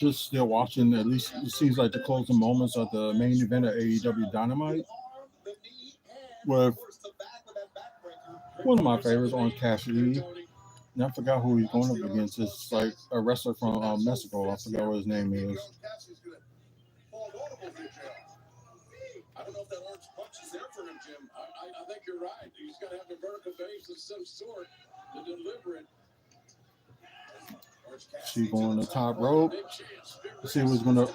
just still watching. At least it seems like the closing moments of the main event of AEW Dynamite with one of my favorites, Orange Cassidy. And I forgot who he's going up against. It's like a wrestler from Mexico. I forgot what his name is. She going to the top rope. Let's see who's gonna.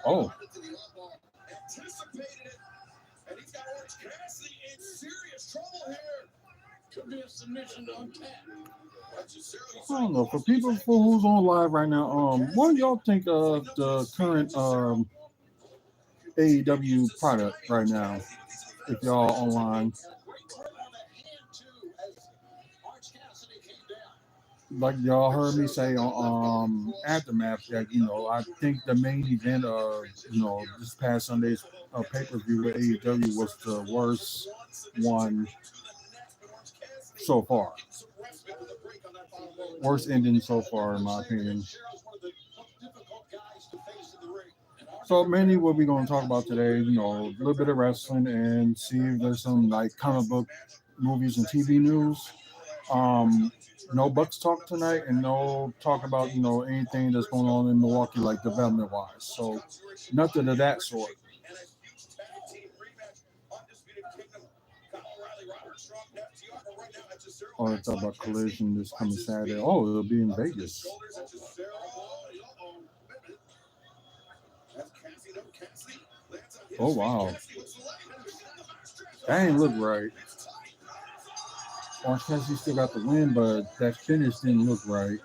Oh, I don't know. For people for who's on live right now, what do y'all think of the current AEW product right now? If y'all online, like y'all heard me say on Aftermath that I think the main event of this past Sunday's pay per view with AEW was the worst one so far. Worst ending so far, in my opinion. So mainly what we're going to talk about today, a little bit of wrestling and see if there's some like comic book movies and TV news. No Bucks talk tonight, and no talk about anything that's going on in Milwaukee, like development wise. So nothing of that sort. Oh, I thought about Collision this coming Saturday. Oh, it'll be in Vegas. Oh wow, that ain't look right. Orange Cassidy still got the win, but that finish didn't look right.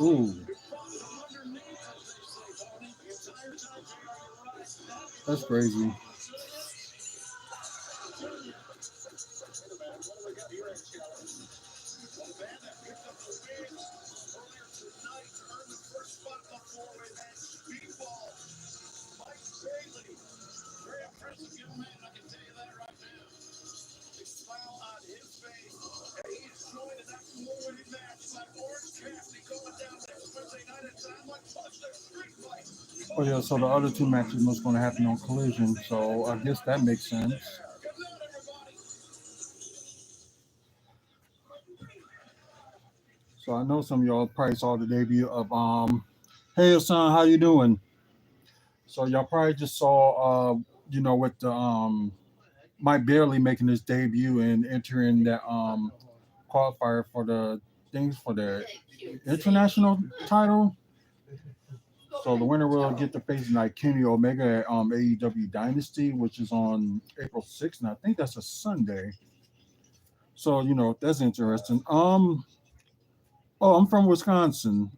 Ooh, that's crazy. Oh yeah, so the other two matches was going to happen on Collision, so I guess that makes sense. So I know some of y'all probably saw the debut of Hey son, how you doing? So y'all probably just saw with the Mike Barely making his debut and entering that qualifier for the things for the international title. So the winner will get to face like Kenny Omega at AEW Dynasty, which is on April 6th, and I think that's a Sunday. So that's interesting. Oh, I'm from Wisconsin,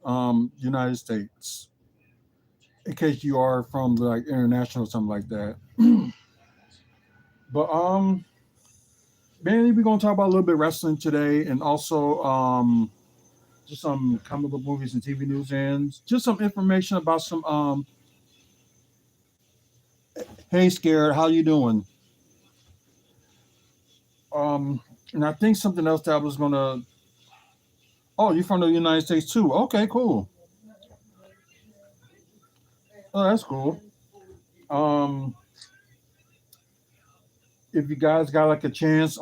United States. In case you are from like international or something like that. But mainly we're gonna talk about a little bit of wrestling today, and also just some comic book movies and TV news, and just some information about some Hey, Scared, how you doing? And I think something else that I was gonna. Oh, you're from the United States too. Okay, cool. Oh, that's cool. Um, if you guys got like a chance,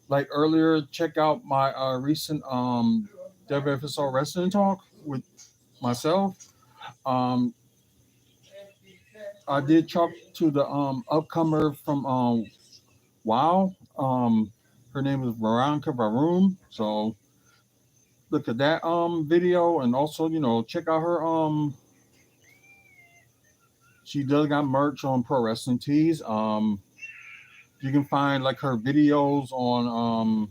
like earlier, check out my recent WFSO wrestling talk with myself. Um, I did talk to the upcomer from Wow. Her name is Veronica Varoom. So look at that video, and also check out her she does got merch on Pro Wrestling Tees. You can find like her videos on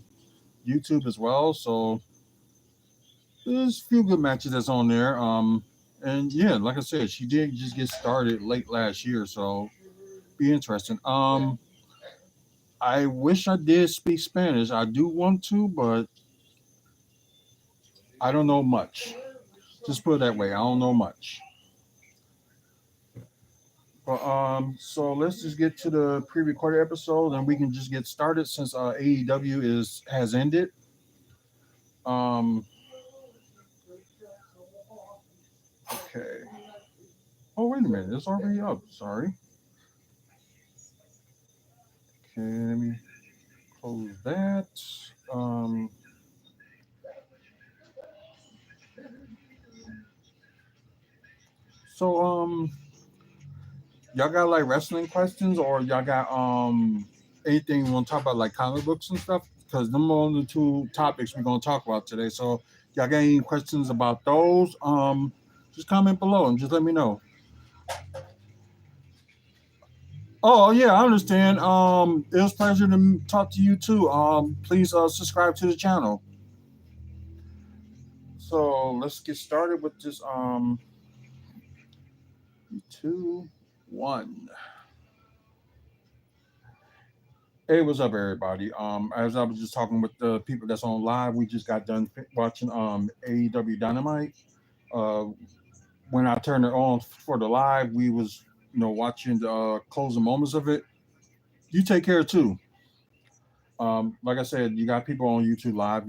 YouTube as well. So there's a few good matches that's on there. And yeah, like I said, she did just get started late last year, so be interesting. I wish I did speak Spanish. I do want to, but I don't know much. Just put it that way. I don't know much. But so let's just get to the pre-recorded episode, and we can just get started since AEW is has ended. Um, okay. Oh wait a minute, it's already up. Sorry. Okay, let me close that. Um, so y'all got like wrestling questions, or y'all got anything you want to talk about, like comic books and stuff? Because them are the two topics we're gonna talk about today. So y'all got any questions about those? Just comment below and just let me know. Oh yeah, I understand. It was a pleasure to talk to you too. Please subscribe to the channel. So let's get started with this. 2, 1. Hey, what's up, everybody? As I was just talking with the people that's on live, we just got done watching AEW Dynamite. Uh, when I turned it on for the live, we was watching the closing moments of it. You take care too. Like I said, you got people on YouTube live,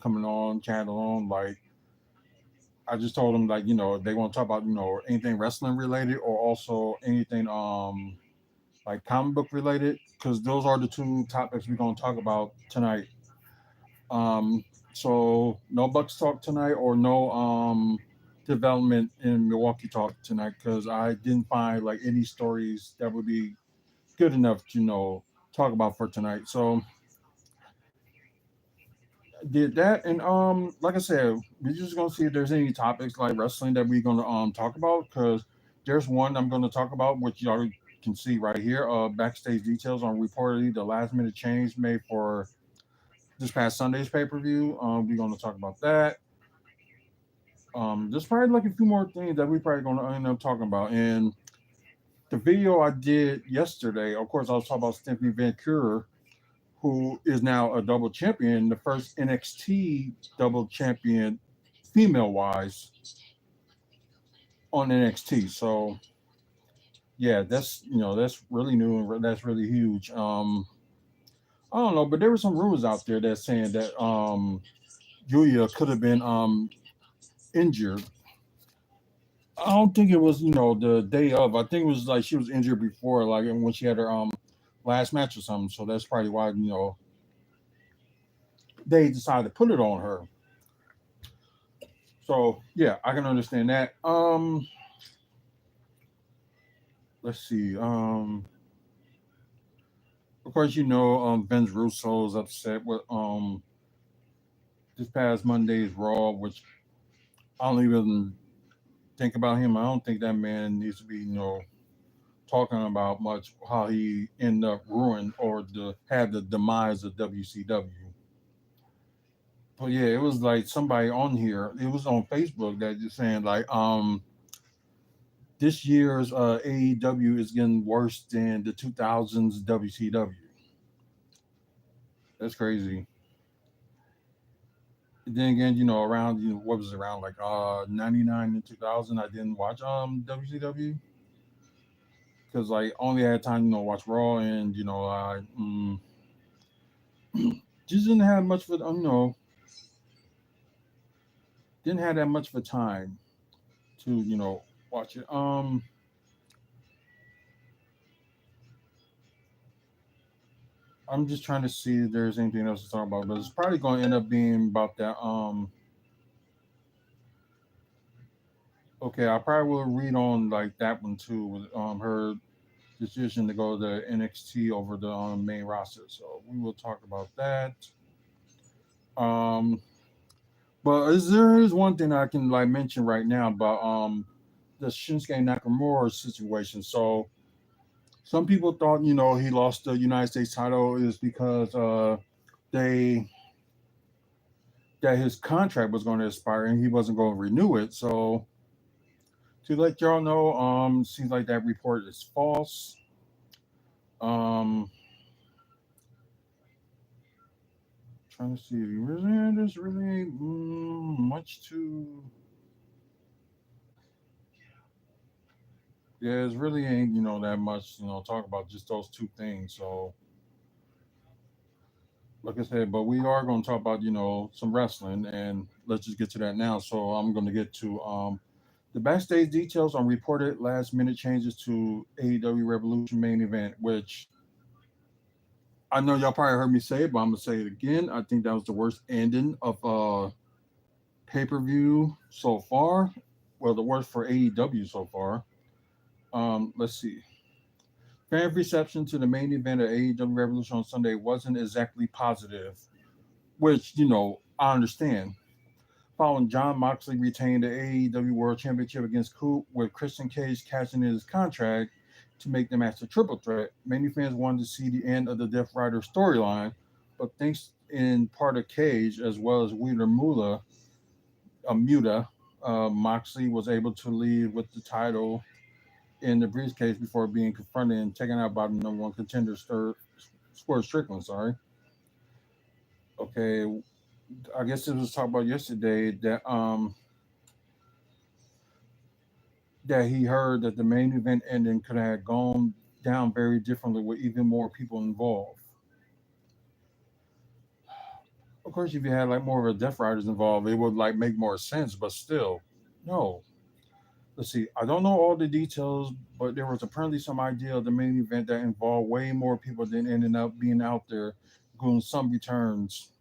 coming on, channel on. Like I just told them, like they want to talk about anything wrestling related or also anything like comic book related, because those are the two topics we're gonna talk about tonight. Um, so no Bucks talk tonight or no development in Milwaukee talk tonight, because I didn't find like any stories that would be good enough to talk about for tonight. So did that, and like I said, we're just gonna see if there's any topics like wrestling that we're gonna talk about, because there's one I'm gonna talk about which y'all can see right here. Backstage details on reportedly the last minute change made for this past Sunday's pay-per-view. We're gonna talk about that. There's probably like a few more things that we probably gonna end up talking about. And the video I did yesterday, of course, I was talking about Stephanie Vancouver, who is now a double champion, the first NXT double champion, female wise, on NXT. So yeah, that's really new and that's really huge. I don't know, but there were some rumors out there that saying that Yuya could have been injured. I don't think it was the day of. I think it was like she was injured before, like when she had her last match or something. So that's probably why they decided to put it on her. So yeah, I can understand that. Let's see. Of course, Vince Russo is upset with this past Monday's Raw, which I don't even think about him. I don't think that man needs to be talking about much how he ended up ruined or had the demise of WCW. But yeah, it was like somebody on here. It was on Facebook that just saying like this year's AEW is getting worse than the 2000s WCW. That's crazy. Then again, around what was it, around like 99 and 2000, I didn't watch WCW because like only had time watch Raw, and I just didn't have much for didn't have that much for time to watch it. I'm just trying to see if there's anything else to talk about, but it's probably going to end up being about that. Okay, I probably will read on like that one too with her decision to go to NXT over the main roster. So we will talk about that. Um, but there is one thing I can like mention right now about the Shinsuke Nakamura situation. So some people thought he lost the United States title is because they that his contract was going to expire and he wasn't going to renew it. So to let y'all know, seems like that report is false. Um, trying to see, there's really much to. Yeah, it's really ain't that much talk about just those two things. So like I said, but we are going to talk about some wrestling, and let's just get to that now. So I'm going to get to the backstage details on reported last minute changes to AEW Revolution main event, which I know y'all probably heard me say it, but I'm gonna say it again. I think that was the worst ending of pay per view so far. Well, the worst for AEW so far. Let's see. Fan reception to the main event of AEW Revolution on Sunday wasn't exactly positive, which I understand. Following John Moxley retained the AEW World Championship against Coop, with Christian Cage cashing in his contract to make the match a triple threat. Many fans wanted to see the end of the Death Rider storyline, but thanks in part of Cage as well as Wheeler Muta, Moxley was able to leave with the title in the briefcase before being confronted and taken out by the number one contender, Swerve Strickland. Sorry. Okay, I guess it was talked about yesterday that he heard that the main event ending could have gone down very differently with even more people involved. Of course, if you had like more of a Death Riders involved, it would like make more sense. But still, no. Let's see. I don't know all the details, but there was apparently some idea of the main event that involved way more people than ended up being out there, doing some returns.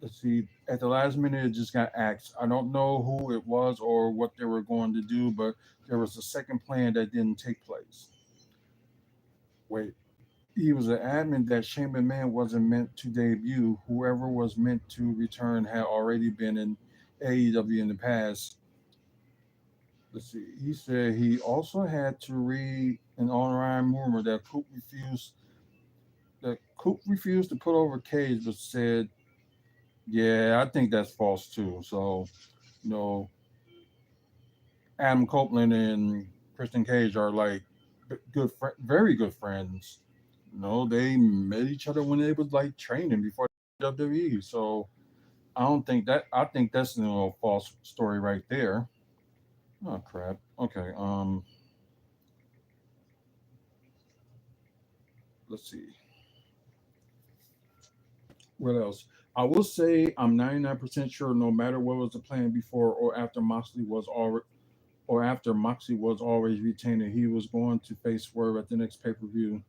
Let's see. At the last minute, it just got axed. I don't know who it was or what they were going to do, but there was a second plan that didn't take place. Wait, he was an admin that Shane McMahon wasn't meant to debut. Whoever was meant to return had already been in AEW in the past. Let's see. He said he also had to read an online rumor that Coop refused to put over Cage, but said, "Yeah, I think that's false too." So, you know, Adam Copeland and Christian Cage are like very good friends. They met each other when they was like training before WWE. So I don't think that. I think that's a false story right there. Oh crap. Okay. Let's see. What else? I will say I'm 99% sure. No matter what was the plan before or after Moxley was always retained, he was going to face Swerve at the next pay per view.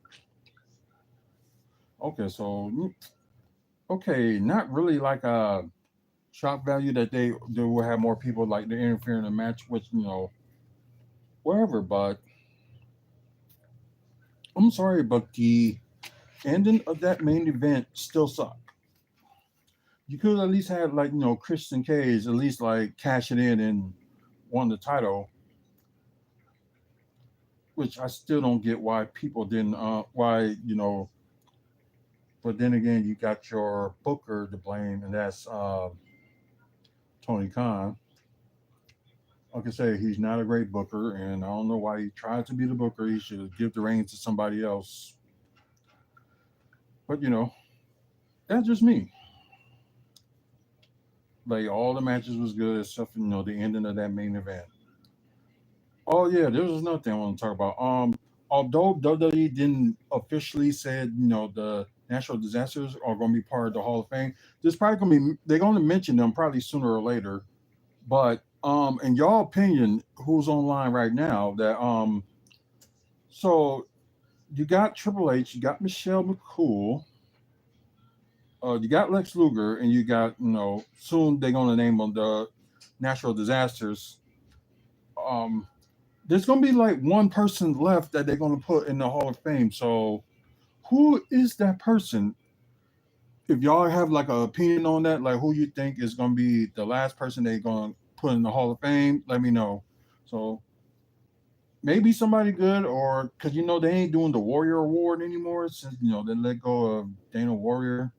Okay, so okay, not really like a shock value that they will have more people like to interfere in a match, which wherever. But I'm sorry, but the ending of that main event still sucked. You could at least have like Christian Cage at least like cash it in and won the title, which I still don't get why people didn't. Why But then again, you got your booker to blame, and that's Tony Khan. Like I say, he's not a great booker, and I don't know why he tried to be the booker. He should give the reins to somebody else. But that's just me. Like all the matches was good except for the ending of that main event. Oh yeah, there was another thing I want to talk about. Although WWE didn't officially said the natural disasters are going to be part of the Hall of Fame, there's probably going to be they're going to mention them probably sooner or later. But in your opinion, who's online right now? So you got Triple H, you got Michelle McCool, you got Lex Luger, and you got soon they're going to name them the natural disasters. Um, there's gonna be like one person left that they're gonna put in the Hall of Fame. So who is that person? If y'all have like an opinion on that, like who you think is gonna be the last person they're gonna put in the Hall of Fame, let me know. So maybe somebody good, or because they ain't doing the Warrior Award anymore since they let go of Dana Warrior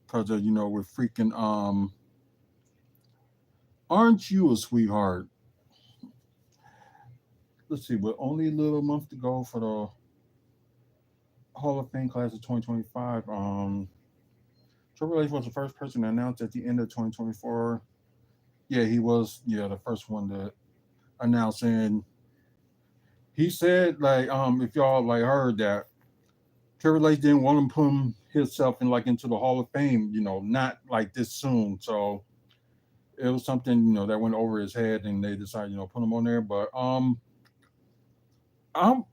because of with freaking aren't you a sweetheart? Let's see, with only a little month to go for the Hall of Fame class of 2025. Triple H was the first person to announce at the end of 2024. Yeah, he was. Yeah, the first one to announce. And He said like if y'all like heard that Triple H didn't want him putting himself in like into the Hall of Fame, not like this soon. So it was something, that went over his head and they decided, put him on there. But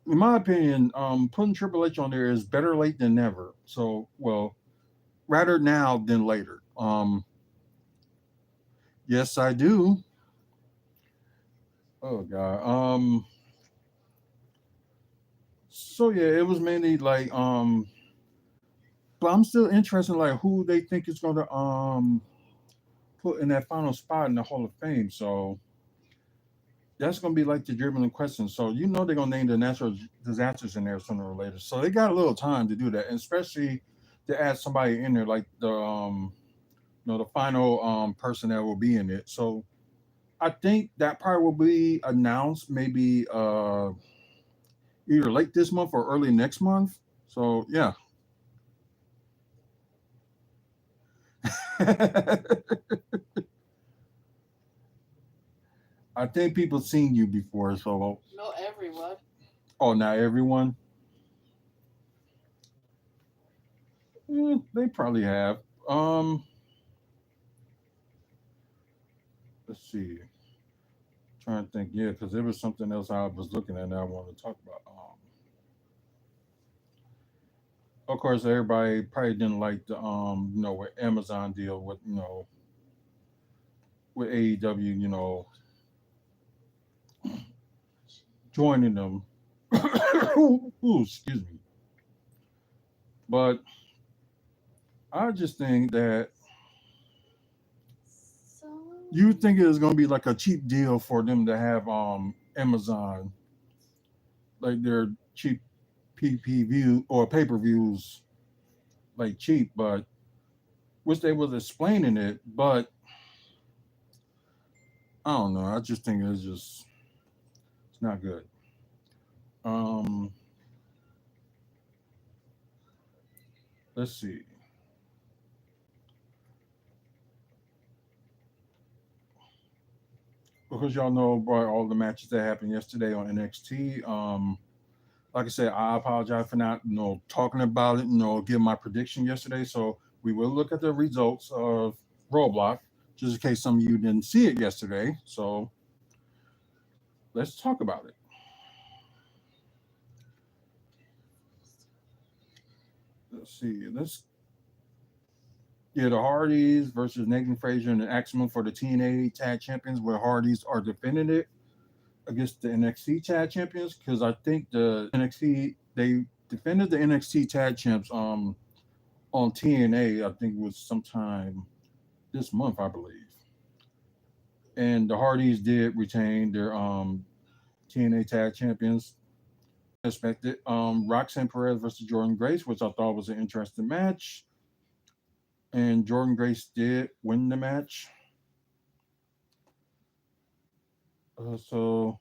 in my opinion, putting Triple H on there is better late than never. So well, rather now than later. Yes, I do. Oh god. So yeah, it was mainly like but I'm still interested in like who they think is gonna put in that final spot in the Hall of Fame. So that's gonna be like the dribbling question. So they're gonna name the natural disasters in there sooner or later. So they got a little time to do that, and especially to add somebody in there like the final person that will be in it. So I think that part will be announced maybe either late this month or early next month. So yeah. I think people seen you before, so No, everyone. oh, not everyone. They probably have. Um, let's see. Trying to think. Yeah, because there was something else I was looking at that I wanted to talk about. Of course, everybody probably didn't like the with Amazon deal with with AEW, joining them. Ooh, excuse me. But I just think that So you think it was gonna be like a cheap deal for them to have Amazon like their cheap PPV or pay per views like cheap, but which they was explaining it, but I don't know. I just think it's not good. Um, let's see. Because y'all know about all the matches that happened yesterday on NXT. Like I said, I apologize for not, talking about it, giving my prediction yesterday. So we will look at the results of Roadblock, just in case some of you didn't see it yesterday. So let's talk about it. Let's see. Let's Yeah, the Hardys versus Nathan Frazier and Axman for the TNA Tag Champions, where Hardys are defending it against the NXT Tag Champions. Because I think the NXT they defended the NXT Tag Champs on TNA. I think it was sometime this month, I believe. And the Hardys did retain their TNA Tag Champions. Expected. Roxanne Perez versus Jordan Grace, which I thought was an interesting match. And Jordan Grace did win the match. So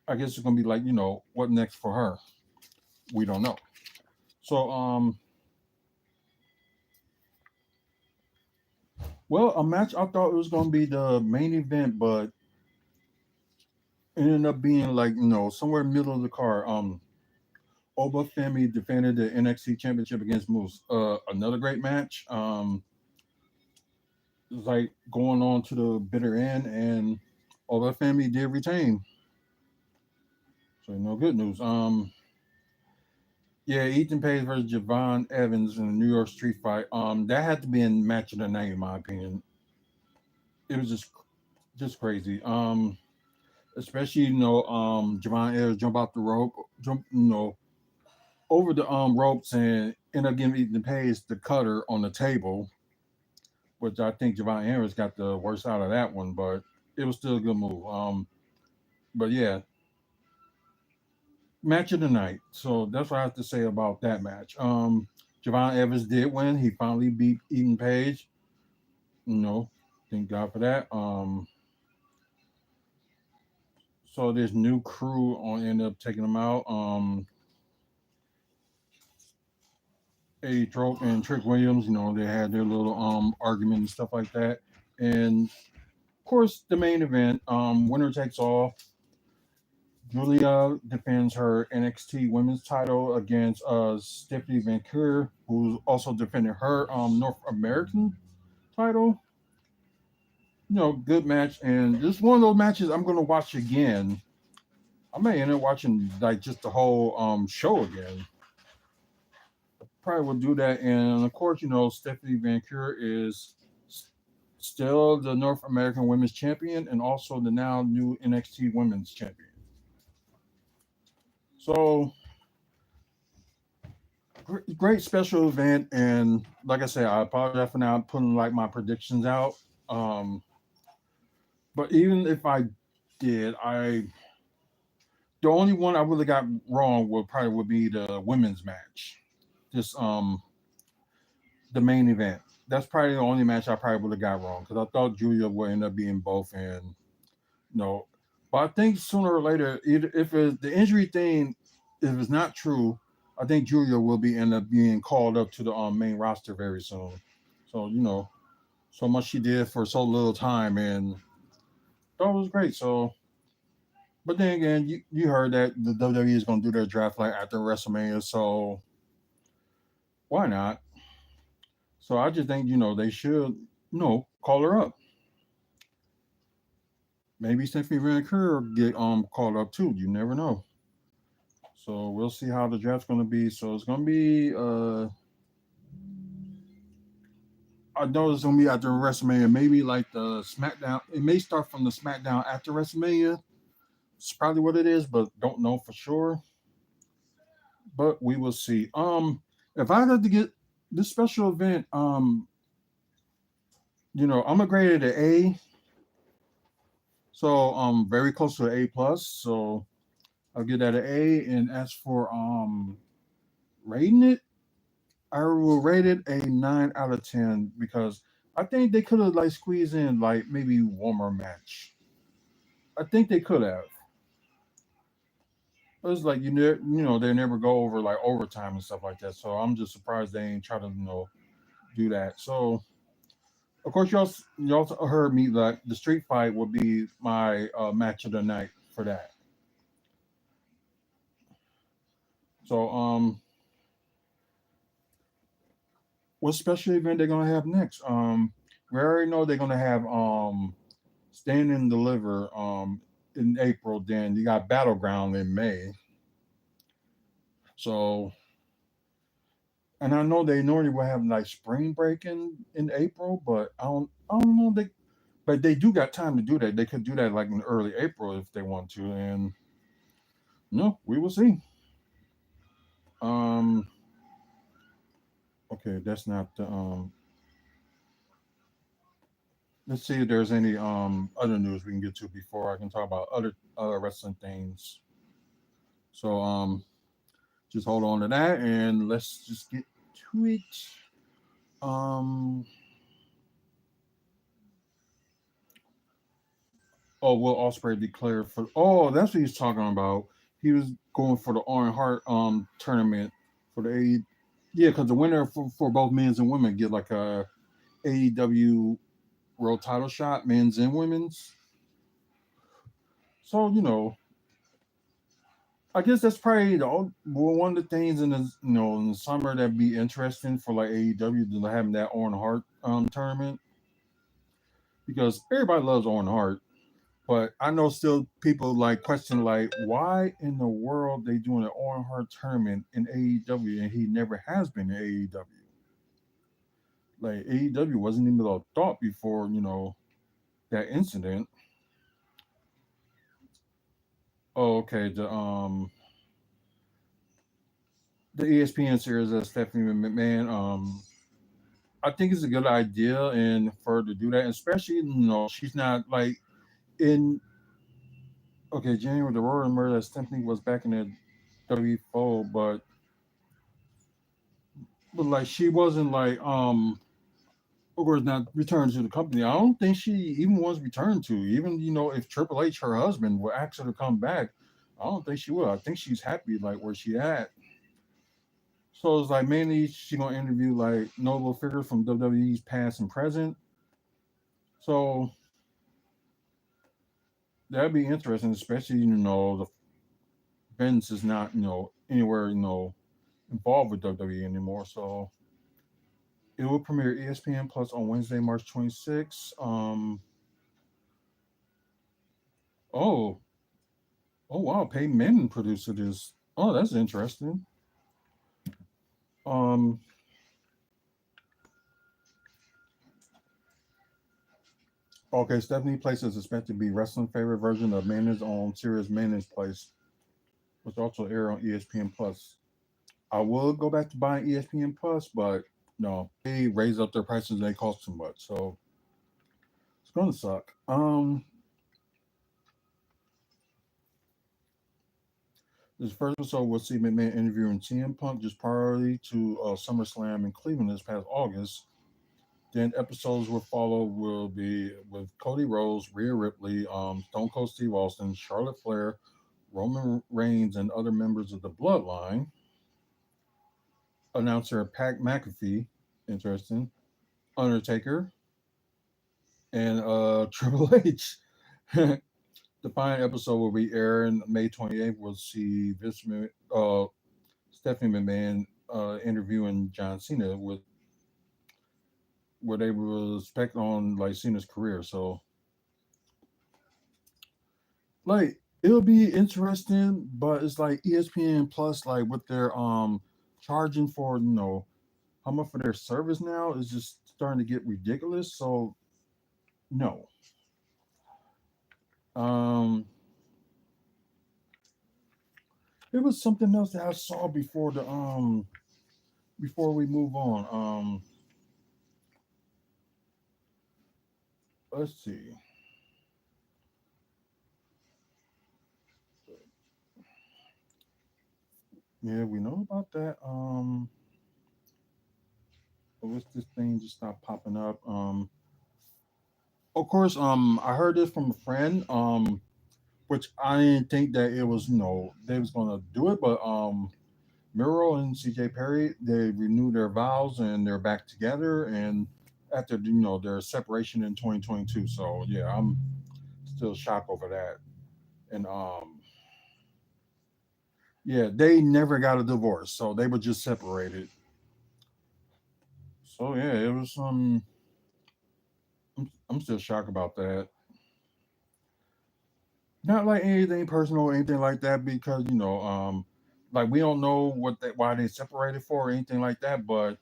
I guess it's gonna be like, what next for her? We don't know. So well, a match I thought it was gonna be the main event, but it ended up being like, somewhere middle of the card. Oba Femi defended the NXT championship against Moose. Another great match. It was like going on to the bitter end, and Oba Femi did retain. So no good news. Yeah, Ethan Page versus Javon Evans in the New York Street Fight. That had to be in match of the night, in my opinion. It was just crazy. Especially Javon Evans jump off the rope, jump over the ropes and end up giving Ethan Page the cutter on the table, which I think Javon Evans got the worst out of that one, but it was still a good move. But yeah, match of the night. So that's what I have to say about that match. Javon Evans did win. He finally beat Ethan Page. Thank God for that. So this new crew on ended up taking him out. Eddie Trope and Trick Williams, they had their little argument and stuff like that. And of course, the main event, winner takes all. Julia defends her NXT Women's title against Stephanie Vancouver, who's also defending her North American title. Good match, and this is one of those matches I'm gonna watch again. I may end up watching like just the whole show again. Probably will do that, and of course, Stephanie Vancouver is still the North American Women's Champion and also the now new NXT Women's Champion. So great special event, and like I said, I apologize for not putting like my predictions out. Um, but even if I did, the only one I really got wrong would be the women's match. Just the main event. That's probably the only match I probably would have got wrong because I thought Julia would end up being both, and no. But I think sooner or later, if the injury thing, if it's not true, I think Julia will be end up being called up to the main roster very soon. So so much she did for so little time, and that was great. So, but then again, you heard that the WWE is going to do their draft like after WrestleMania, so why not? So I just think they should call her up. Maybe Stephanie Vancouver get called up too. You never know. So we'll see how the draft's going to be. So it's going to be I know it's gonna be after WrestleMania. Maybe like the SmackDown. It may start from the SmackDown after WrestleMania. It's probably what it is, but don't know for sure. But we will see. If I had to get this special event, I'm a grade at A, so very close to an A plus. So I'll get that an A. And as for rating it, I will rate it a 9 out of 10 because I think they could have like squeezed in like maybe one more match. I think they could have. It's like they never go over like overtime and stuff like that. So I'm just surprised they ain't try to do that. So of course you also heard me like the street fight would be my match of the night for that. So what special event they're gonna have next? We already know they're gonna have Stand and Deliver in April. Then you got Battleground in May. So and I know they normally will have like spring break in April, but I don't know but they do got time to do that. They could do that like in early April if they want to, and no, we will see. Um, okay, that's not the Let's see if there's any other news we can get to before I can talk about other wrestling things. So just hold on to that and let's just get to it. Um, oh, Will Ospreay declared for. Oh, that's what he's talking about. He was going for the Owen Hart tournament for the A. Yeah, because the winner for both men's and women get like a AEW world title shot, men's and women's. So I guess that's probably one of the things in the in the summer that'd be interesting for like AEW to having that Owen Hart tournament because everybody loves Owen Hart. But I know still people like question like why in the world they doing an Owen Hart tournament in AEW and he never has been in AEW. Like AEW wasn't even a thought before that incident. Oh, okay. The ESPN series of Stephanie McMahon. I think it's a good idea and for her to do that, especially she's not like in okay January the Royal Murder. Stephanie was back in the WFO, but like she wasn't like of course not returned to the company. I don't think she even was returned to. Even if Triple H, her husband, would ask her to come back, I don't think she will. I think she's happy like where she at. So it's like mainly she gonna interview like notable figures from WWE's past and present. So that'd be interesting, especially Vince is not, anywhere, involved with WWE anymore. So it will premiere ESPN Plus on Wednesday, March 26th. Oh, oh wow, Peyton Manning produced this. Oh, that's interesting. Um, okay, Stephanie Place is expected to be wrestling favorite version of Manning's own series Manning's Place, which also air on ESPN Plus. I will go back to buying ESPN Plus, but no, they raise up their prices and they cost too much, so it's gonna suck. This first episode will see McMahon interviewing CM Punk just prior to SummerSlam in Cleveland this past August. Then episodes will follow will be with Cody Rhodes, Rhea Ripley, Stone Cold Steve Austin, Charlotte Flair, Roman Reigns, and other members of the Bloodline. Announcer Pat McAfee, interesting. Undertaker, and Triple H. The final episode will be airing May 28th. We'll see Stephanie McMahon interviewing John Cena with where they will spec on like Cena's career. So like it'll be interesting, but it's like ESPN Plus, like what they're charging for, how much for their service now is just starting to get ridiculous. So no. Um it was something else that I saw before we move on. Let's see. Yeah, we know about that. What's this thing just stopped popping up? Of course, I heard this from a friend, which I didn't think that it was, they was gonna do it, but Miro and CJ Perry, they renewed their vows and they're back together, and after their separation in 2022. So yeah, I'm still shocked over that. And yeah, they never got a divorce, so they were just separated. So yeah, it was I'm still shocked about that. Not like anything personal or anything like that, because like we don't know why they separated for or anything like that, but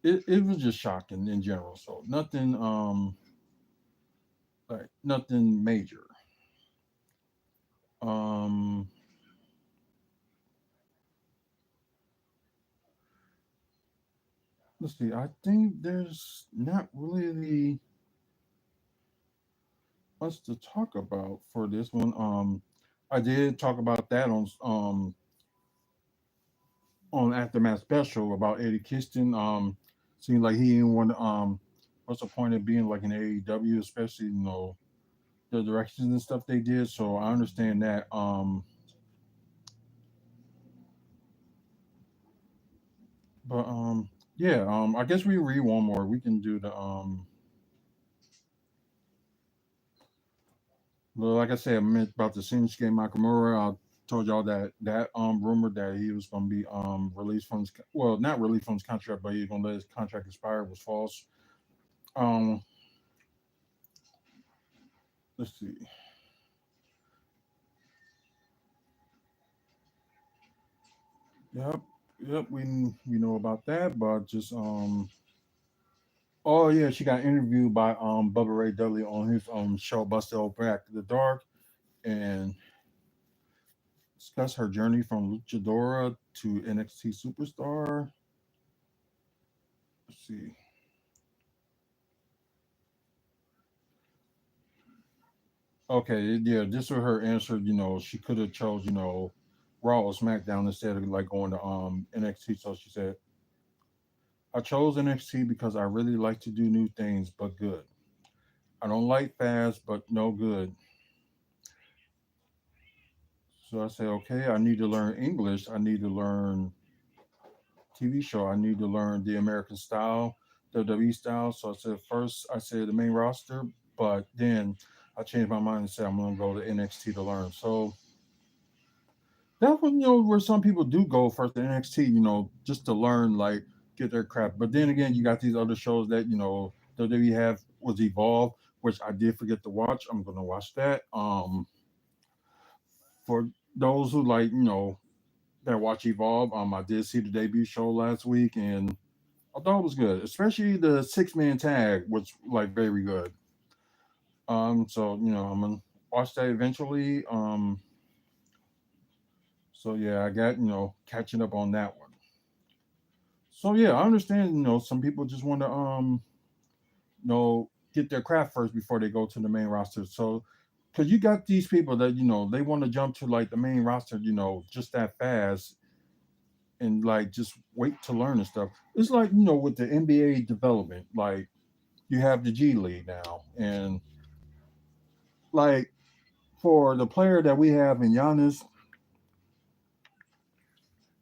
it was just shocking in general. So nothing like nothing major. Um let's see. I think there's not really much to talk about for this one. I did talk about that on Aftermath Special about Eddie Kingston. Seemed like he didn't want to. What's the point of being like an AEW, especially the directions and stuff they did. So I understand that. But yeah. I guess we read one more. We can do the well, like I said, I meant about the Shinsuke Nakamura. I told y'all that rumor that he was going to be released from his well, not released from his contract, but he's going to let his contract expire was false. Um, let's see. Yep, yep. We know about that, but just oh yeah, she got interviewed by Bubba Ray Dudley on his show Busted Open After the Dark, and discuss her journey from luchadora to NXT superstar. Let's see. Okay, yeah, this was her answer. She could have chose, Raw or SmackDown instead of like going to NXT. So she said, I chose NXT because I really like to do new things, but good. I don't like fast, but no good. So I said, okay, I need to learn English. I need to learn TV show. I need to learn the American style, WWE style. So I said, first, I said the main roster, but then I changed my mind and said I'm going to go to NXT to learn. So That's when where some people do go first to NXT, just to learn, like get their crap. But then again, you got these other shows that WWE have was Evolve, which I did forget to watch. I'm gonna watch that. For those who like that watch Evolve, I did see the debut show last week, and I thought it was good, especially the 6-man tag, which like very good. So I'm gonna watch that eventually. So yeah, I got catching up on that one. So yeah, I understand. Some people just want to get their craft first before they go to the main roster. So because you got these people that they want to jump to like the main roster, just that fast and like just wait to learn and stuff. It's like with the NBA development, like you have the G League now, and like for the player that we have in Giannis,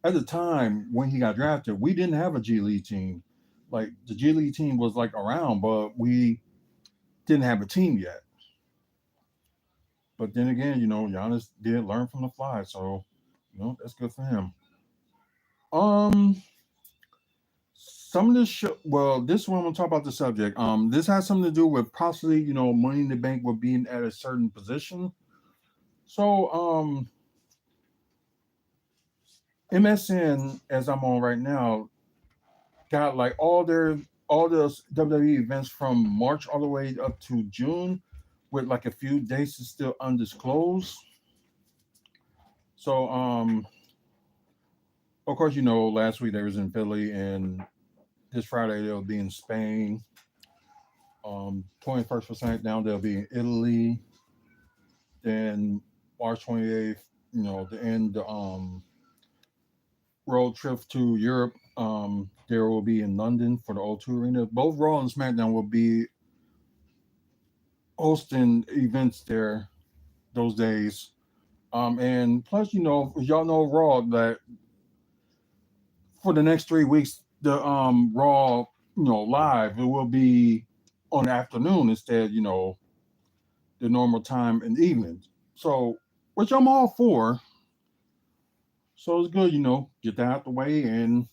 at the time when he got drafted, we didn't have a G League team. Like the G League team was like around, but we didn't have a team yet. But then again, Giannis did learn from the fly, so that's good for him. Um, some of this show, well, this one I'm gonna talk about the subject. This has something to do with possibly Money in the Bank with being at a certain position. So MSN, as I'm on right now, got like all the WWE events from March all the way up to June, with like a few dates is still undisclosed. So of course last week they was in Philly, and this Friday they'll be in Spain. 21st for SmackDown they'll be in Italy. Then March 28th, the end road trip to Europe. There will be in London for the O2 Arena. Both Raw and SmackDown will be hosting events there those days. And plus, y'all know Raw that for the next 3 weeks, the Raw, live, it will be on the afternoon instead, the normal time in the evenings. So, which I'm all for. So it's good, get that out the way and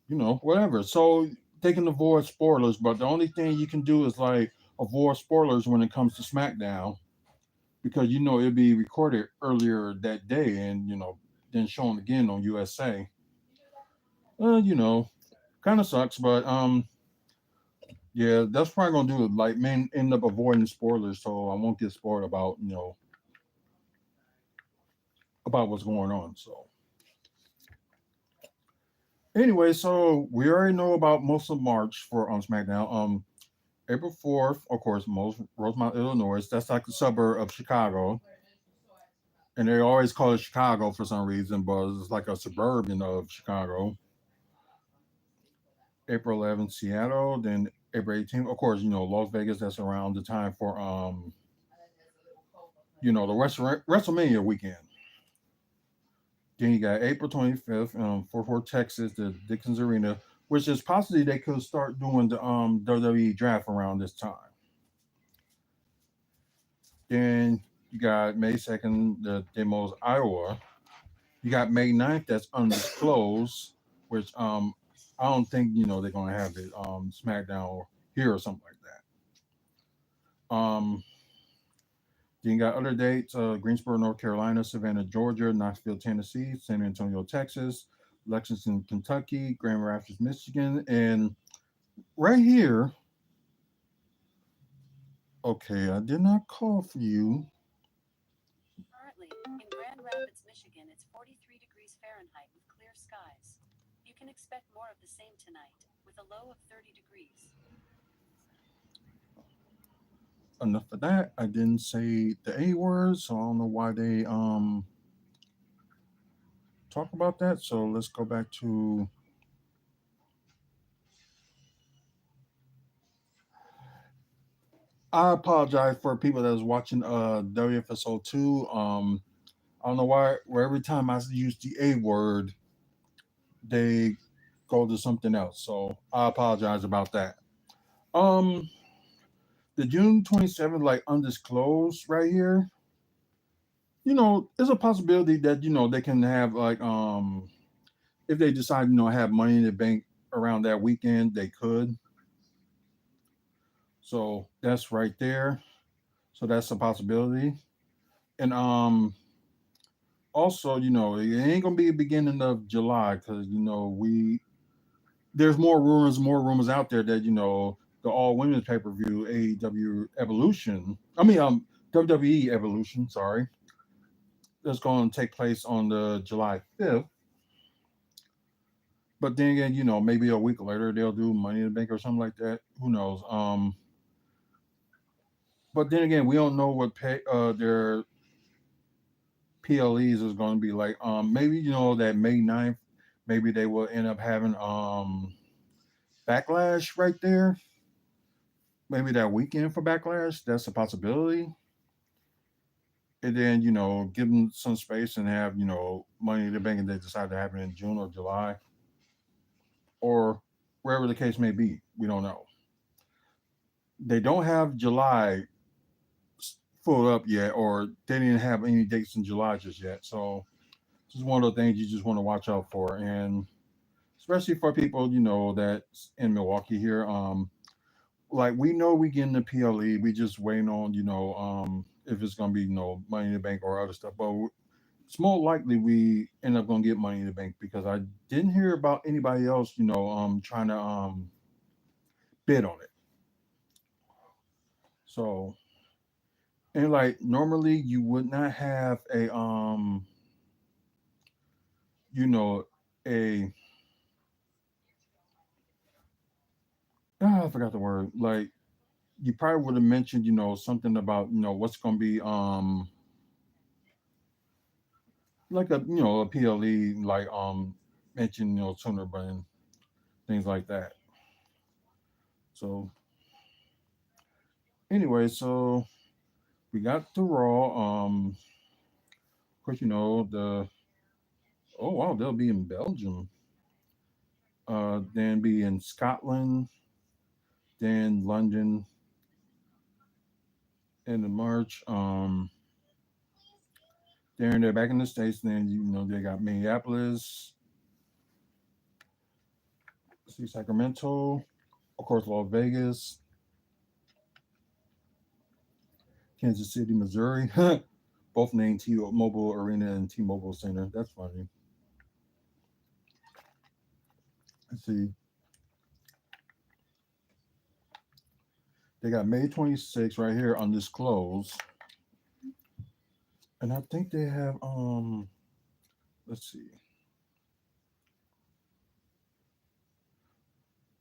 whatever. So they can avoid spoilers, but the only thing you can do is like avoid spoilers when it comes to SmackDown because it'll be recorded earlier that day and then shown again on USA. Kind of sucks, but yeah, that's probably gonna do it. Like, man, end up avoiding spoilers, so I won't get spoiled about about what's going on. So anyway, so we already know about most of March for on SmackDown. April 4th, of course, most Rosemont, Illinois. That's like a suburb of Chicago, and they always call it Chicago for some reason, but it's like a suburban of Chicago. April 11th, Seattle. Then April 18th, of course, Las Vegas. That's around the time for the WrestleMania weekend. Then you got April 25th, Fort Worth, Texas, the Dixons Arena, which is possibly they could start doing the WWE draft around this time. Then you got May 2nd, the Demos, Iowa. You got May 9th, that's undisclosed, which I don't think they're gonna have it SmackDown here or something like that. Then you got other dates: Greensboro, North Carolina; Savannah, Georgia; Knoxville, Tennessee; San Antonio, Texas; Lexington, Kentucky; Grand Rapids, Michigan; and right here. Okay, I did not call for you. Currently, in Grand Rapids, Michigan, it's 43 degrees Fahrenheit with clear skies. You can expect more of the same tonight, with a low of 30 degrees. Enough of that. I didn't say the A word, so I don't know why they talk about that. So let's go back to. I apologize for people that was watching WFSO 2. I don't know why. Where every time I use the A word, they go to something else. So I apologize about that. Um, the June 27th, like undisclosed right here. it's a possibility that they can have like if they decide have money in the bank around that weekend, they could. So that's right there. So that's a possibility. And also, it ain't gonna be the beginning of July because we there's more rumors out there that the all women's pay per view AEW Evolution. I mean WWE Evolution. Sorry, that's going to take place on the July 5th. But then again, maybe a week later they'll do Money in the Bank or something like that. Who knows? But then again, we don't know what their PLEs is going to be like. Maybe that May 9th, maybe they will end up having Backlash right there. Maybe that weekend for Backlash. That's a possibility. And then give them some space and have Money in the Bank, and they decide to have it in June or July or wherever the case may be. We don't know. They don't have July full up yet, or they didn't have any dates in July just yet. So this is one of the things you just want to watch out for, and especially for people that's in Milwaukee here. Like we know we getting the PLE, we just waiting on if it's gonna be Money in the Bank or other stuff, but it's more likely we end up gonna get Money in the Bank because I didn't hear about anybody else trying to bid on it. So and like normally you would not have a you know a I forgot the word. Like you probably would have mentioned, something about, what's gonna be like a PLE, like mentioned, sooner, but things like that. So anyway, so we got the Raw. Of course, the oh wow, they'll be in Belgium. Then be in Scotland, then London in the March. Then they're back in the States. Then they got Minneapolis, see Sacramento, of course Las Vegas, Kansas City, Missouri. Both named T-Mobile Arena and T-Mobile Center. That's funny. Let's see. They got May 26th right here undisclosed. And I think they have let's see.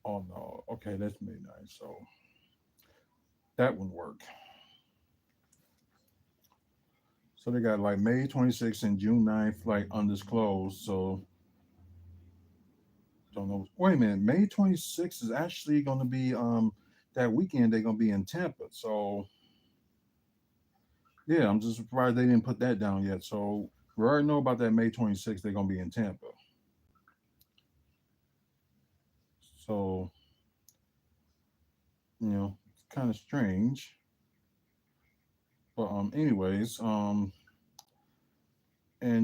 Oh no. Okay, that's midnight. So that wouldn't work. So they got like May 26th and June 9th, like undisclosed. So don't know. Wait a minute. May 26th is actually gonna be that weekend they're gonna be in Tampa. So yeah, I'm just surprised they didn't put that down yet. So we already know about that May 26th. They're gonna be in Tampa. So it's kind of strange. But anyways, and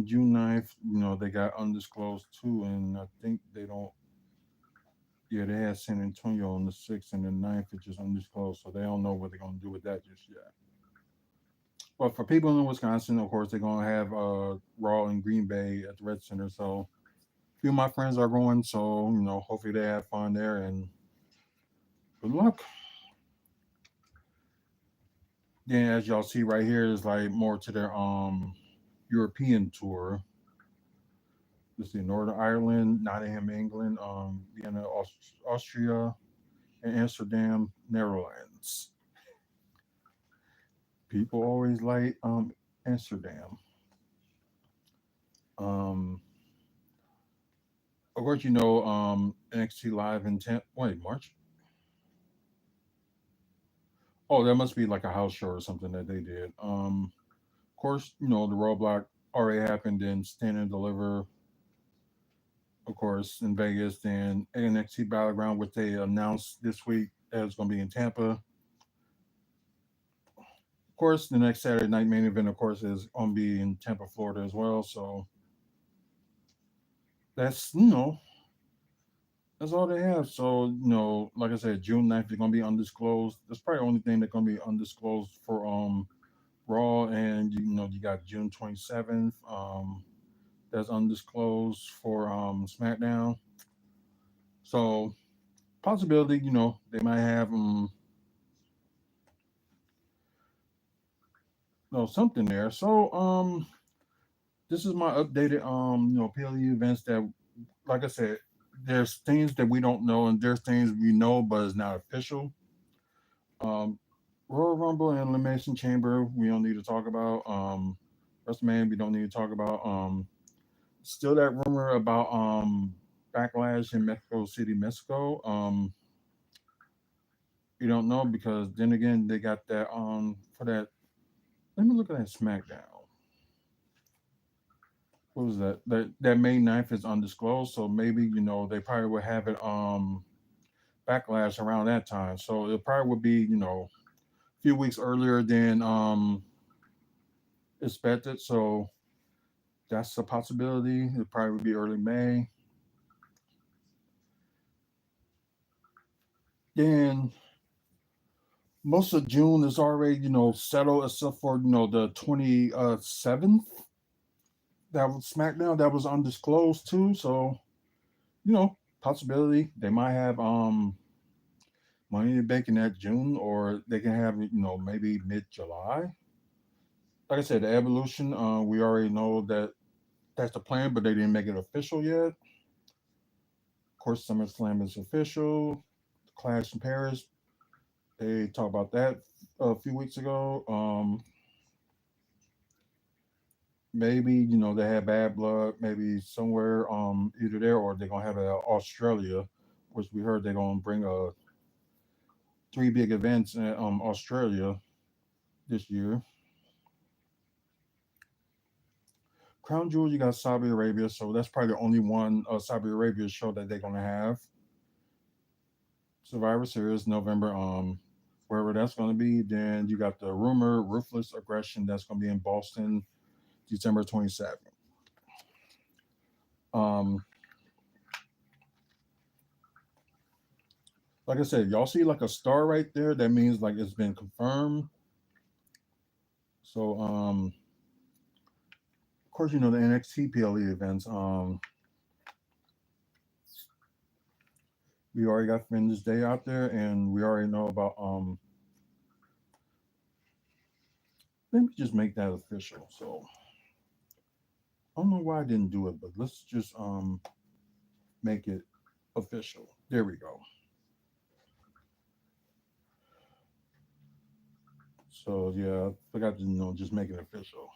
June 9th, they got undisclosed too, and I think they don't. Yeah, they had San Antonio on the 6th and the 9th, which is undisclosed, so they don't know what they're gonna do with that just yet. But for people in Wisconsin, of course, they're gonna have Raw in Green Bay at the Red Center. So a few of my friends are going, so hopefully they have fun there and good luck. Then, as y'all see right here, is like more to their European tour. Let's see, Northern Ireland, Nottingham, England, Vienna, Austria, and Amsterdam, Netherlands. People always like Amsterdam. Um, of course, NXT Live in wait, March. Oh, that must be like a house show or something that they did. Of course, the roadblock already happened in Stand and Deliver, of course, in Vegas. Then NXT Battleground, which they announced this week that it's going to be in Tampa. Of course, the next Saturday night main event, of course, is going to be in Tampa, Florida as well. So that's, that's all they have. So, like I said, June 9th is going to be undisclosed. That's probably the only thing that's going to be undisclosed for Raw. And, you got June 27th. That's undisclosed for SmackDown. So, possibility, they might have something there. So, this is my updated PLE events that, like I said, there's things that we don't know and there's things we know but it's not official. Um, Royal Rumble and Elimination Chamber we don't need to talk about. WrestleMania we don't need to talk about. Still that rumor about backlash in Mexico City, Mexico. You don't know because then again they got that for that. Let me look at that SmackDown. What was that? That May 9th is undisclosed, so maybe they probably would have it backlash around that time. So it probably would be a few weeks earlier than expected. So that's a possibility. It probably would be early May. Then most of June is already settled except for the 27th. That was SmackDown. That was undisclosed too. So possibility they might have Money in the Bank in that June, or they can have it maybe mid July. Like I said, the Evolution. We already know that that's the plan, but they didn't make it official yet. Of course, SummerSlam is official. Clash in Paris. They talked about that a few weeks ago. Maybe they had Bad Blood. Maybe somewhere either there or they're gonna have it in Australia, which we heard they're gonna bring three big events in Australia this year. Crown Jewel, you got Saudi Arabia, so that's probably the only one Saudi Arabia show that they're gonna have. Survivor Series November, wherever that's gonna be. Then you got the rumor Ruthless Aggression that's gonna be in Boston, December 27th. Um, like I said, y'all see like a star right there. That means like it's been confirmed. So of course the NXT PLE events. We already got Finders Day out there, and we already know about let me just make that official. So I don't know why I didn't do it, but let's just make it official. There we go. So yeah, I forgot to just make it official.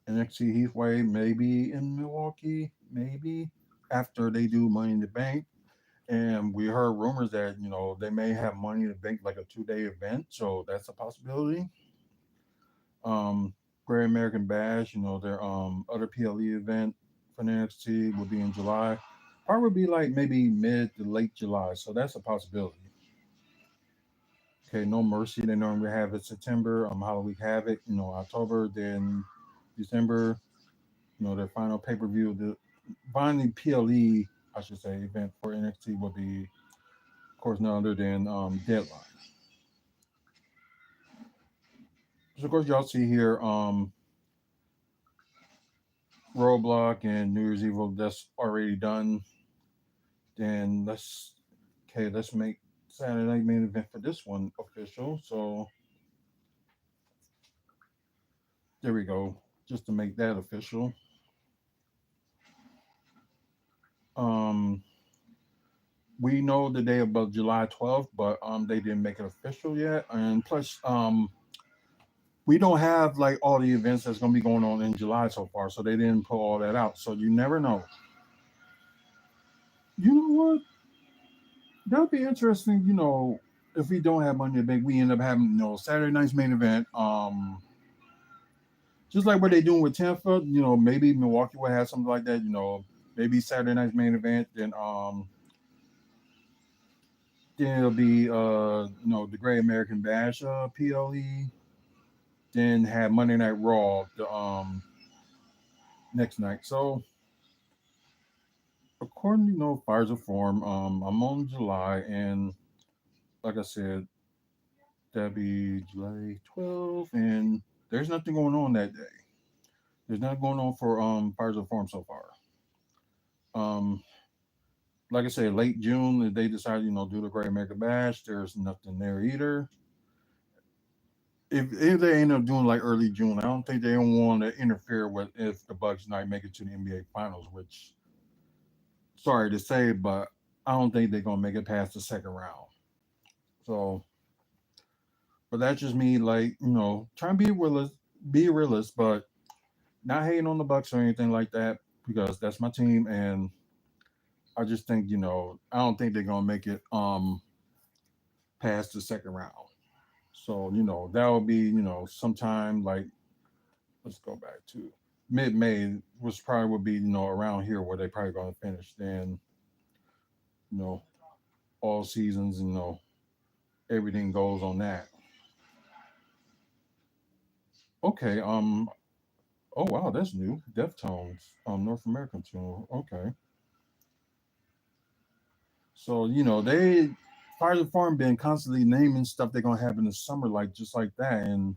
NXT Heathway maybe in Milwaukee, maybe after they do Money in the Bank. And we heard rumors that they may have Money in the Bank like a 2-day event, so that's a possibility. Um, Great American Bash, their other PLE event for NXT will be in July. Probably be like maybe mid to late July, so that's a possibility. Okay, No Mercy, they normally have it September. Halloween Havoc, October, then December. Their final pay per view, the finally PLE, I should say, event for NXT will be, of course, none other than Deadline. So, of course, y'all see here Roadblock and New Year's Evil. That's already done. Then let's make Saturday Night Main Event for this one official. So there we go. Just to make that official. Um, we know the day about July 12th, but they didn't make it official yet. And plus, we don't have like all the events that's gonna be going on in July so far, so they didn't put all that out. So you never know. You know what? That'll be interesting. If we don't have Money in the Bank, we end up having Saturday night's main event. Just like what they're doing with Tampa. Maybe Milwaukee will have something like that. Maybe Saturday night's main event. Then Then it'll be the Great American Bash PLE. Then have Monday Night Raw the next night. So according to Fires of Form, I'm on July, and like I said, that'd be July 12th, and there's nothing going on that day. There's nothing going on for Fires of Form so far. Um, like I said, late June, they decided, do the Great American Bash. There's nothing there either. If they end up doing like early June, I don't think they don't want to interfere with if the Bucks might make it to the NBA Finals. Which, sorry to say, but I don't think they're gonna make it past the second round. So, but that's just me, like trying to be a realist, but not hating on the Bucks or anything like that because that's my team, and I just think I don't think they're gonna make it past the second round. So that would be sometime like, let's go back to mid-May, which probably would be around here where they probably gonna finish. Then you know all seasons, everything goes on that. Okay. Oh wow, that's new. Deftones, North American tune. Okay. So they Fire the Farm been constantly naming stuff they're gonna have in the summer, like just like that, and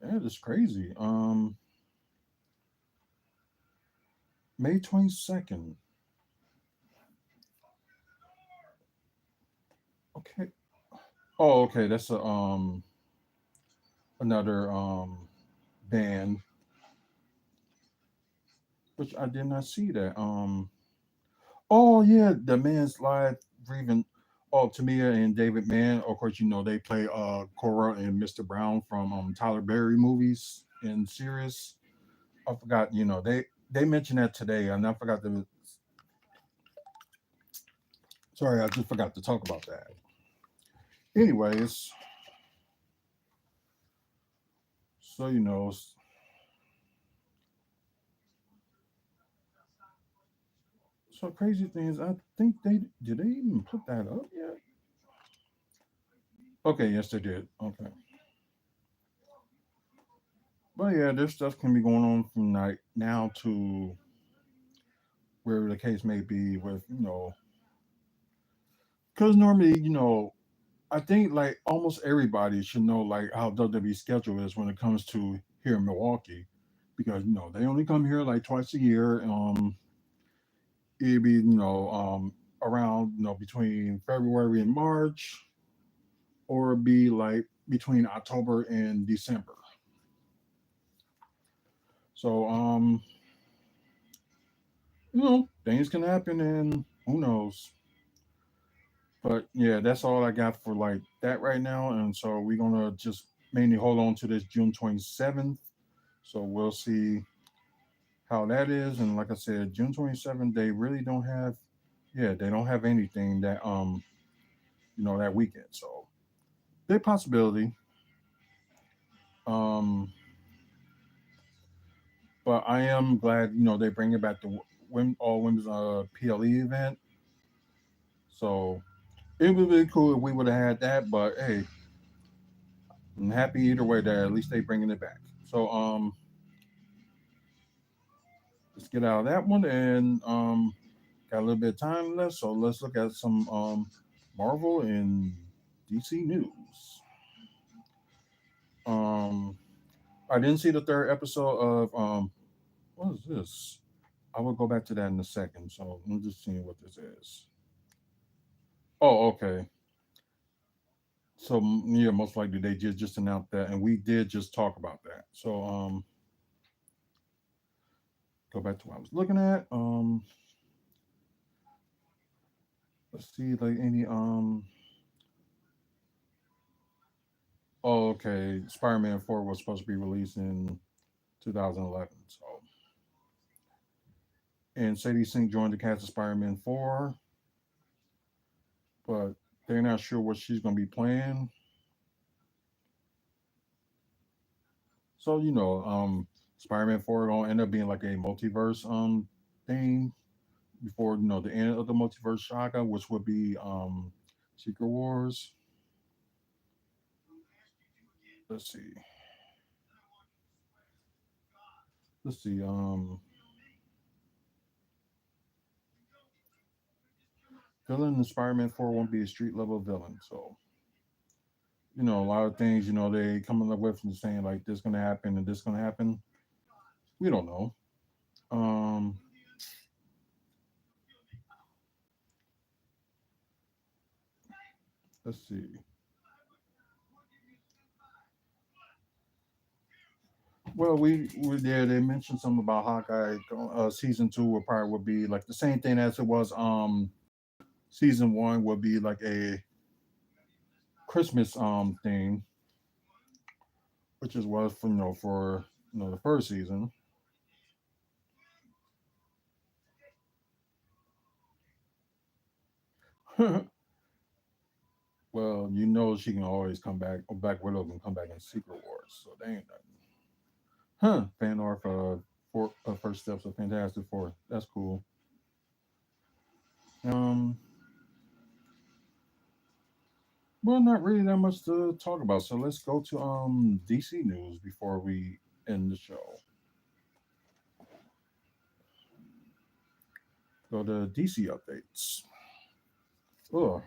yeah, it's crazy. May 22nd. Okay. Oh, okay. That's a another band, which I did not see that. Oh yeah, the man's live breathing. Oh, Tamia and David Mann. Of course, they play Cora and Mr. Brown from Tyler Perry movies and series. I forgot. They mentioned that today, and I forgot to. Sorry, I just forgot to talk about that. Anyways, so so crazy things. I think they did. They even put that up yet? Okay, yes, they did. Okay, but yeah, this stuff can be going on from like now to wherever the case may be. With because normally I think like almost everybody should know like how WWE schedule is when it comes to here in Milwaukee, because they only come here like twice a year. It'd be around between February and March, or be like between October and December. So things can happen, and who knows. But yeah, that's all I got for like that right now. And so we're gonna just mainly hold on to this June 27th. So we'll see how that is. And like I said, June 27th, they really don't have, yeah, they don't have anything that that weekend. So big possibility. Um, but I am glad they bring it back to all women's PLE event. So it would be cool if we would have had that. But hey, I'm happy either way that at least they bringing it back. So let's get out of that one, and got a little bit of time left, so let's look at some Marvel and DC news. Um, I didn't see the third episode of what is this? I will go back to that in a second. So I'm just seeing what this is. Oh, okay. So yeah, most likely they just announced that, and we did just talk about that. So go back to what I was looking at. Let's see, like any Oh, okay. Spider-Man 4 was supposed to be released in 2011. So, and Sadie Sink joined the cast of Spider-Man 4, but they're not sure what she's going to be playing. So, Spider-Man 4 going to end up being like a multiverse thing. before the end of the multiverse saga, which would be Secret Wars. Let's see. Let's see. Villain in Spider-Man 4 won't be a street level villain. So a lot of things they coming up with and saying like this gonna happen and this gonna happen. We don't know. Um, let's see. Well, we yeah, they mentioned something about Hawkeye. Season 2 will probably would be like the same thing as it was. Season 1 would be like a Christmas thing, which is was for the first season. Well, she can always come back. Or Black Widow can come back in Secret Wars, so they ain't nothing. Huh? Fan art for first steps of Fantastic Four. That's cool. Um, well, not really that much to talk about. So let's go to DC news before we end the show. Go to DC updates. Oh,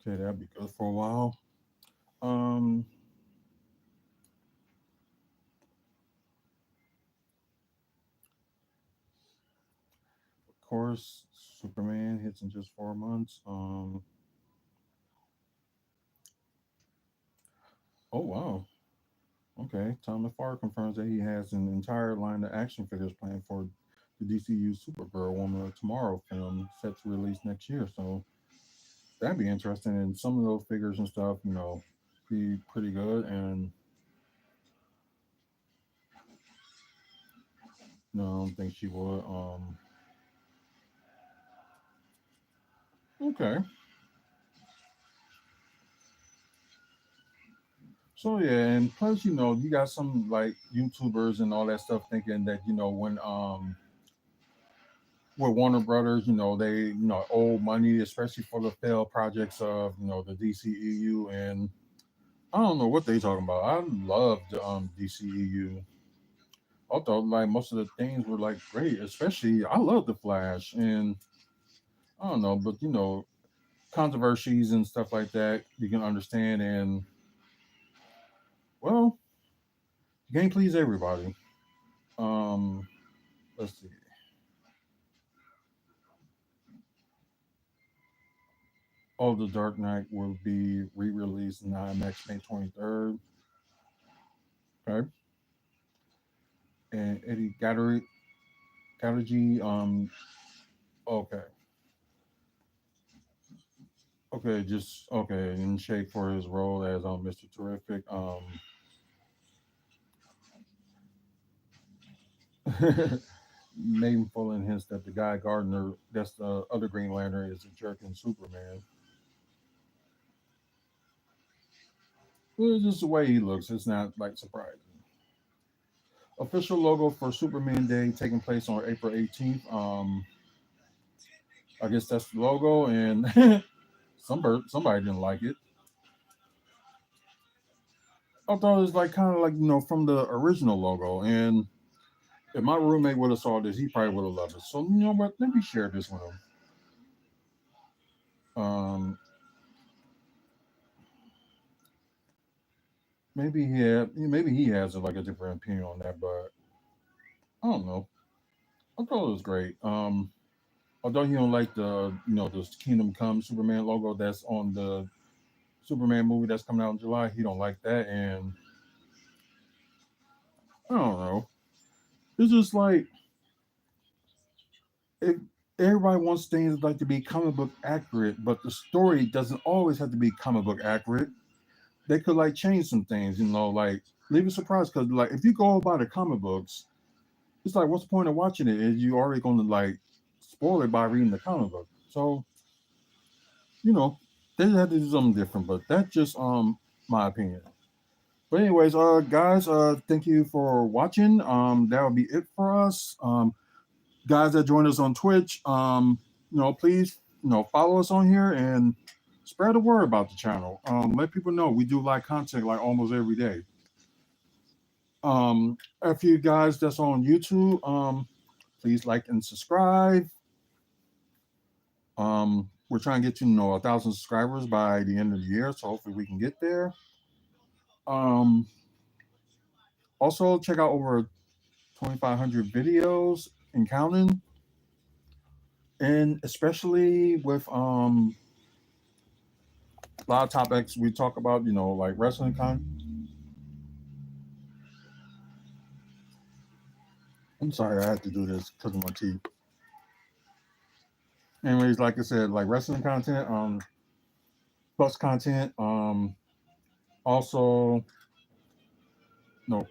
okay, that'd be good for a while. Um, of course, Superman hits in just 4 months. Oh wow. Okay, Tom McFarlane confirms that he has an entire line of action figures planned for the DCU Supergirl Woman of Tomorrow film set to release next year. So that'd be interesting. And some of those figures and stuff, be pretty good. And no, I don't think she would. Okay. So yeah, and plus, you got some like YouTubers and all that stuff thinking that when with Warner Brothers, they owe money, especially for the failed projects of the DCEU, and I don't know what they talking about. I love the DCEU. I thought like most of the things were like great, especially I love the Flash, and I don't know, but controversies and stuff like that you can understand, and well, you can't please everybody. Um, let's see. Oh, The Dark Knight will be re-released in IMAX May 23rd. Okay, and Eddie Gattergy. Okay, okay, just okay, and Shake for his role as Mr. Terrific. Maiden Fulton hints that the Guy Gardner, that's the other Green Lantern, is a jerk in Superman. Well, it's just the way he looks. It's not like surprising. Official logo for Superman Day taking place on April 18th. I guess that's the logo, and somebody didn't like it. I thought it was like kind of like from the original logo, and if my roommate would have saw this, he probably would have loved it. So you know what? Let me share this with him. Maybe he has like a different opinion on that, but I don't know. I thought it was great. Although he don't like the this Kingdom Come Superman logo that's on the Superman movie that's coming out in July, he don't like that, and I don't know. It's just like it, everybody wants things like to be comic book accurate, but the story doesn't always have to be comic book accurate. They could like change some things, like leave a surprise. Because like if you go by the comic books, it's like what's the point of watching it? Is you already going to like spoil it by reading the comic book? So you know they have to do something different. But that's just my opinion. But anyways, guys, thank you for watching. That will be it for us. Guys that join us on Twitch, please, follow us on here and spread the word about the channel. Let people know we do live content like almost every day. If you guys that's on YouTube, please like and subscribe. We're trying to get to 1,000 subscribers by the end of the year, so hopefully we can get there. Um, Also check out over 2,500 videos and counting, and especially with a lot of topics we talk about, like wrestling I'm sorry, I had to do this because of my teeth. Anyways, like I said, like wrestling content, plus content, also,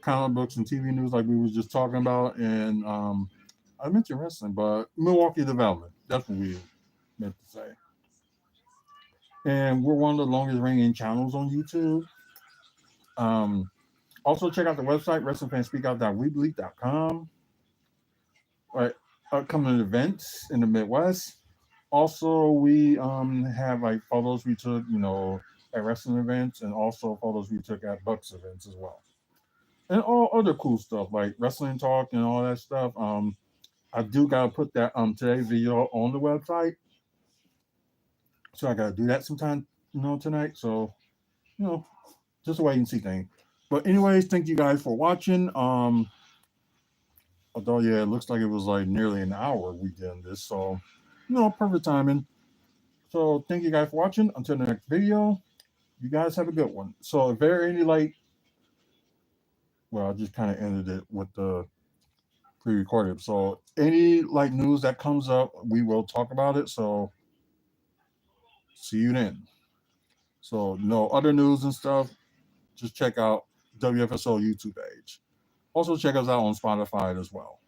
comic books and TV news like we was just talking about, and I mentioned wrestling, but Milwaukee development. That's what we meant to say. And we're one of the longest reigning channels on YouTube. Um, Also check out the website wrestlingfanspeakout.weebly.com. Right, upcoming events in the Midwest. Also, we have like photos we took, at wrestling events, and also photos we took at Bucks events as well, and all other cool stuff like wrestling talk and all that stuff. I do gotta put that today's video on the website, so I gotta do that sometime, tonight. So you know, just a wait and see thing. But anyways, thank you guys for watching. Although yeah, it looks like it was like nearly an hour we did this, so perfect timing. So thank you guys for watching. Until the next video, you guys have a good one. So if there are any well, I just kind of ended it with the pre-recorded. So any news that comes up, we will talk about it. So see you then. So no other news and stuff. Just check out WFSO YouTube page. Also check us out on Spotify as well.